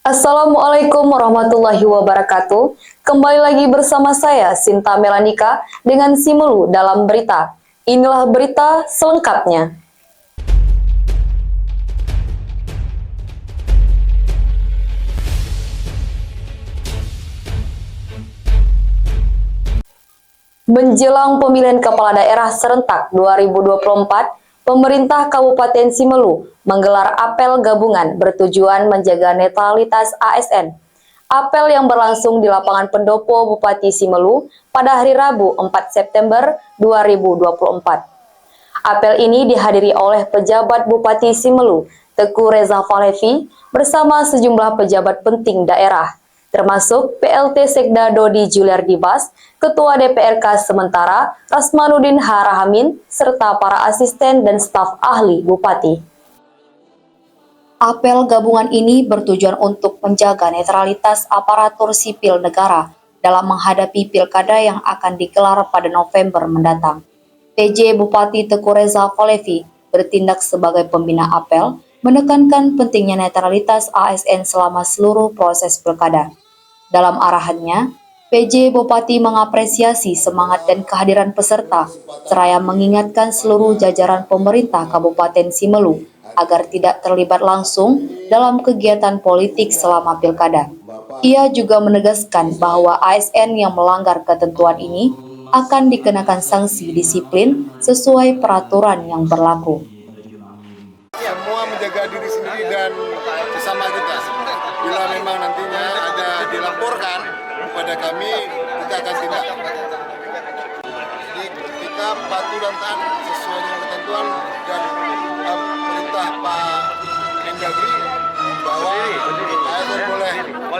Assalamualaikum warahmatullahi wabarakatuh. Kembali lagi bersama saya, Sinta Melanika, dengan Simelu dalam berita. Inilah berita selengkapnya. Menjelang pemilihan kepala daerah serentak 2024, pemerintah Kabupaten Simelu menggelar apel gabungan bertujuan menjaga netralitas ASN. Apel yang berlangsung di lapangan pendopo Bupati Simelu pada hari Rabu 4 September 2024. Apel ini dihadiri oleh pejabat Bupati Simelu, Teguh Reza Falevi, bersama sejumlah pejabat penting daerah, termasuk PLT Sekda Dodi Juliardibas, Ketua DPRK sementara Rasmanuddin Harahamin, serta para asisten dan staf ahli Bupati. Apel gabungan ini bertujuan untuk menjaga netralitas aparatur sipil negara dalam menghadapi pilkada yang akan digelar pada November mendatang. PJ Bupati Teguh Reza Falevi bertindak sebagai pembina apel, menekankan pentingnya netralitas ASN selama seluruh proses pilkada. Dalam arahannya, PJ Bupati mengapresiasi semangat dan kehadiran peserta, seraya mengingatkan seluruh jajaran pemerintah Kabupaten Simelu agar tidak terlibat langsung dalam kegiatan politik selama pilkada. Ia juga menegaskan bahwa ASN yang melanggar ketentuan ini akan dikenakan sanksi disiplin sesuai peraturan yang berlaku. Semua menjaga diri sendiri dan sesama kita. Bila memang nantinya ada dilaporkan kepada kami, kita akan tindak. Jadi kita patuh dan taat sesuai dengan ketentuan dan perintah Pak Mendagri bahwa ASN boleh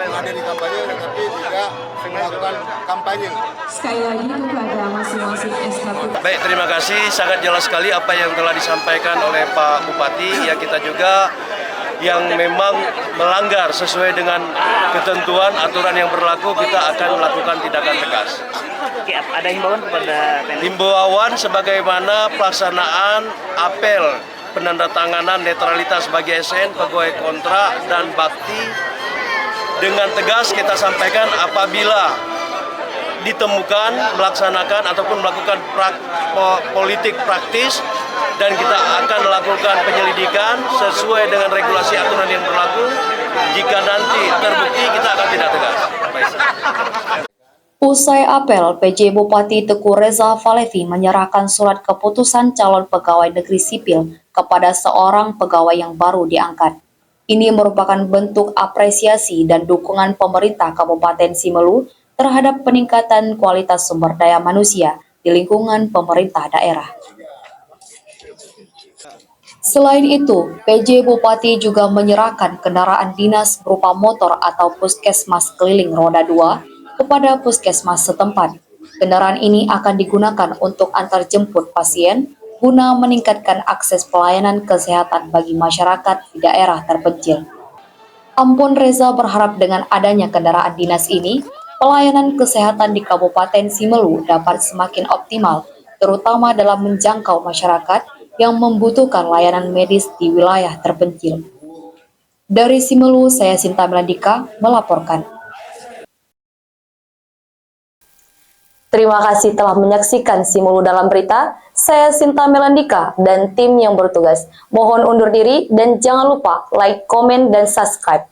menghadiri kampanye tetapi tidak melakukan kampanye. Sekali lagi kepada masing-masing SKP. Baik, terima kasih. Sangat jelas sekali apa yang telah disampaikan oleh Pak Bupati. Ya, kita juga yang memang melanggar sesuai dengan ketentuan aturan yang berlaku, kita akan melakukan tindakan tegas. Oke, ada himbauan kepada Pemda? Himbauan sebagaimana pelaksanaan apel penandatanganan netralitas bagi ASN, pegawai kontrak dan bakti, dengan tegas kita sampaikan apabila ditemukan melaksanakan ataupun melakukan politik praktis, dan kita akan melakukan penyelidikan sesuai dengan regulasi aturan yang berlaku. Jika nanti terbukti, kita akan tindak tegas. Usai apel, PJ Bupati Teguh Reza Falevi menyerahkan surat keputusan calon pegawai negeri sipil kepada seorang pegawai yang baru diangkat. Ini merupakan bentuk apresiasi dan dukungan pemerintah Kabupaten Simelu terhadap peningkatan kualitas sumber daya manusia di lingkungan pemerintah daerah. Selain itu, PJ Bupati juga menyerahkan kendaraan dinas berupa motor atau puskesmas keliling roda 2 kepada puskesmas setempat. Kendaraan ini akan digunakan untuk antar jemput pasien guna meningkatkan akses pelayanan kesehatan bagi masyarakat di daerah terpencil. Ampun Reza berharap dengan adanya kendaraan dinas ini, pelayanan kesehatan di Kabupaten Simelu dapat semakin optimal, terutama dalam menjangkau masyarakat yang membutuhkan layanan medis di wilayah terpencil. Dari Simelu, saya Sinta Melanika melaporkan. Terima kasih telah menyaksikan Simelu dalam berita. Saya Sinta Melandika dan tim yang bertugas. Mohon undur diri dan jangan lupa like, komen, dan subscribe.